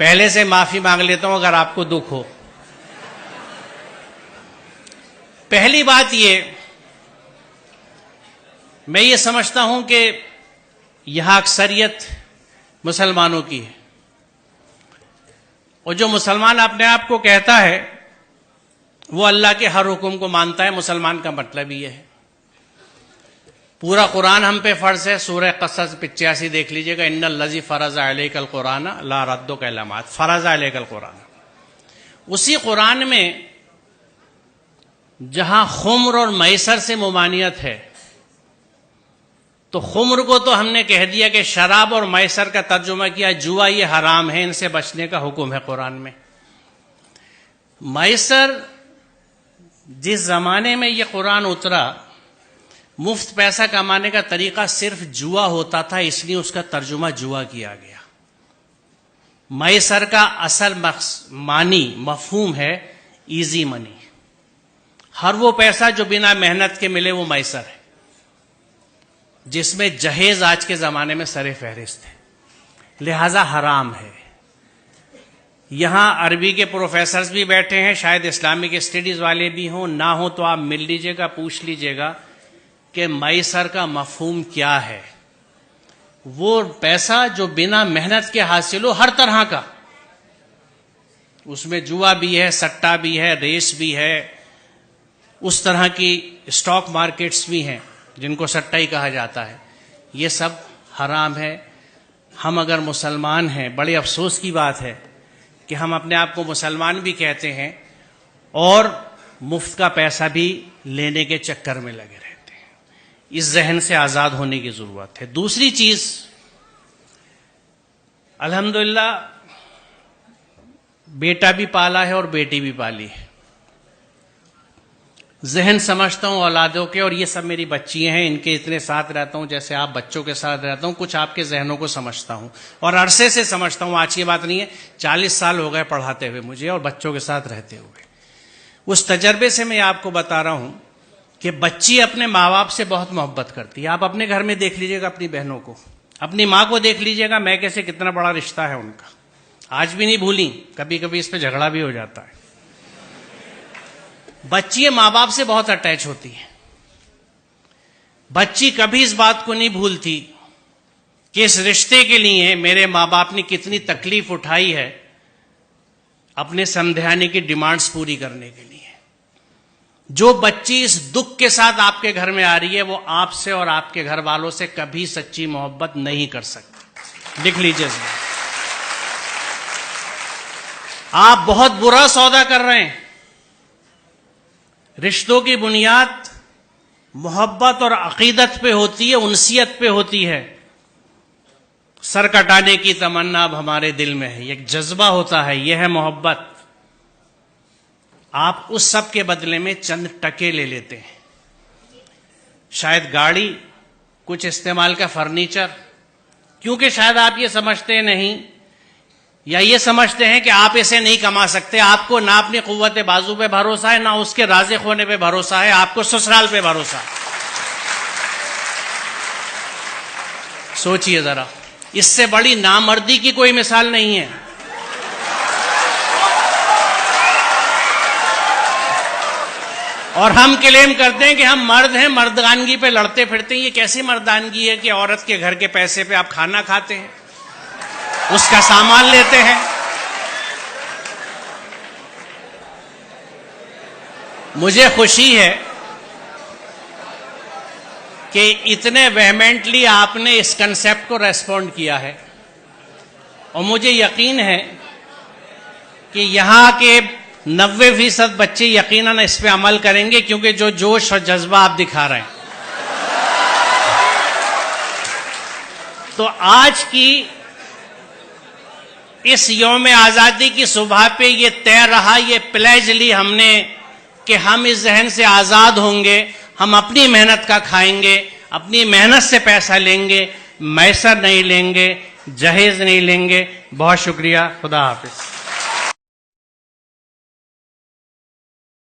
पहले से माफी मांग लेता हूं अगर आपको दुख हो। पहली बात मैं ये समझता हूं कि यहां अक्सरियत मुसलमानों की है, और जो मुसलमान अपने आप को कहता है वो अल्लाह के हर हुक्म को मानता है। मुसलमान का मतलब ये है। पूरा कुरान हम पे फर्ज है। सूरह क़सस 85 देख लीजिएगा, इन्नल लज़ी फ़रज़ अलैकल कुरान ला रद्दु कलमात, फ़रज़ अलैकल कुरान। उसी कुरान में जहां खुम्र और मैसर से मुमानियत है, तो खुम्र को तो हमने कह दिया कि शराब, और मैसर का तर्जुमा किया जुआ, ये हराम है, इनसे बचने का हुक्म है कुरान में। मैसर, जिस जमाने में ये कुरान उतरा, मुफ्त पैसा कमाने का तरीका सिर्फ जुआ होता था, इसलिए उसका तर्जुमा जुआ किया गया। मैसर का असल मानी मफहूम है इजी मनी। हर वो पैसा जो बिना मेहनत के मिले वो मैसर है, जिसमें जहेज आज के जमाने में सरे फहरिस्त है, लिहाजा हराम है। यहां अरबी के प्रोफेसर्स भी बैठे हैं, शायद इस्लामिक स्टडीज वाले भी हों, ना हो तो आप मिल लीजिएगा, पूछ लीजिएगा कि मैसर का मफहूम क्या है। वो पैसा जो बिना मेहनत के हासिल हो, हर तरह का, उसमें जुआ भी है, सट्टा भी है, रेस भी है, उस तरह की स्टॉक मार्केट्स भी हैं जिनको सट्टा ही कहा जाता है। ये सब हराम है। हम अगर मुसलमान हैं, बड़े अफसोस की बात है कि हम अपने आप को मुसलमान भी कहते हैं और मुफ्त का पैसा भी लेने के चक्कर में लगे रहते हैं। इस जहन से आज़ाद होने की ज़रूरत है। दूसरी चीज़, अल्हम्दुलिल्लाह बेटा भी पाला है और बेटी भी पाली है। जहन समझता हूं औलादों के, और ये सब मेरी बच्चियां हैं, इनके इतने साथ रहता हूं जैसे आप बच्चों के साथ रहता हूं। कुछ आपके जहनों को समझता हूं और अरसे से समझता हूं, आज की बात नहीं है। 40 साल हो गए पढ़ाते हुए मुझे और बच्चों के साथ रहते हुए। उस तजर्बे से मैं आपको बता रहा हूं कि बच्ची अपने माँ बाप से बहुत मोहब्बत करती है। आप अपने घर में देख लीजिएगा, अपनी बहनों को, अपनी माँ को देख लीजिएगा, मैं कैसे, कितना बड़ा रिश्ता है उनका, आज भी नहीं भूली। कभी कभी इस पर झगड़ा भी हो जाता है। बच्ची माँ बाप से बहुत अटैच होती है। बच्ची कभी इस बात को नहीं भूलती कि इस रिश्ते के लिए मेरे माँ बाप ने कितनी तकलीफ उठाई है अपने समझाने की डिमांड्स पूरी करने के लिए। जो बच्ची इस दुख के साथ आपके घर में आ रही है, वो आपसे और आपके घर वालों से कभी सच्ची मोहब्बत नहीं कर सकती। लिख लीजिए, आप बहुत बुरा सौदा कर रहे हैं। रिश्तों की बुनियाद मोहब्बत और अकीदत पे होती है, उनसियत पे होती है। सर कटाने की तमन्ना अब हमारे दिल में है, एक जज्बा होता है, यह है मोहब्बत। आप उस सब के बदले में चंद टके ले लेते हैं, शायद गाड़ी, कुछ इस्तेमाल का फर्नीचर, क्योंकि शायद आप ये समझते नहीं या ये समझते हैं कि आप इसे नहीं कमा सकते। आपको ना अपनी कुव्वत बाजू पे भरोसा है, ना उसके राज़िक होने पे भरोसा है, आपको ससुराल पे भरोसा है। सोचिए जरा, इससे बड़ी नामर्दी की कोई मिसाल नहीं है। और हम क्लेम करते हैं कि हम मर्द हैं, मर्दानगी पे लड़ते फिरते हैं। ये कैसी मर्दानगी है कि औरत के घर के पैसे पे आप खाना खाते हैं, उसका सामान लेते हैं। मुझे खुशी है कि इतने वेहमेंटली आपने इस कंसेप्ट को रेस्पॉन्ड किया है, और मुझे यकीन है कि यहां के 90% बच्चे यकीनन इस पे अमल करेंगे, क्योंकि जो जोश और जज्बा आप दिखा रहे हैं। तो आज की इस यौम आज़ादी की सुबह पे ये तय रहा, ये प्लेज ली हमने कि हम इस जहन से आज़ाद होंगे, हम अपनी मेहनत का खाएंगे, अपनी मेहनत से पैसा लेंगे, मैसर नहीं लेंगे, जहेज नहीं लेंगे। बहुत शुक्रिया, खुदा हाफिज।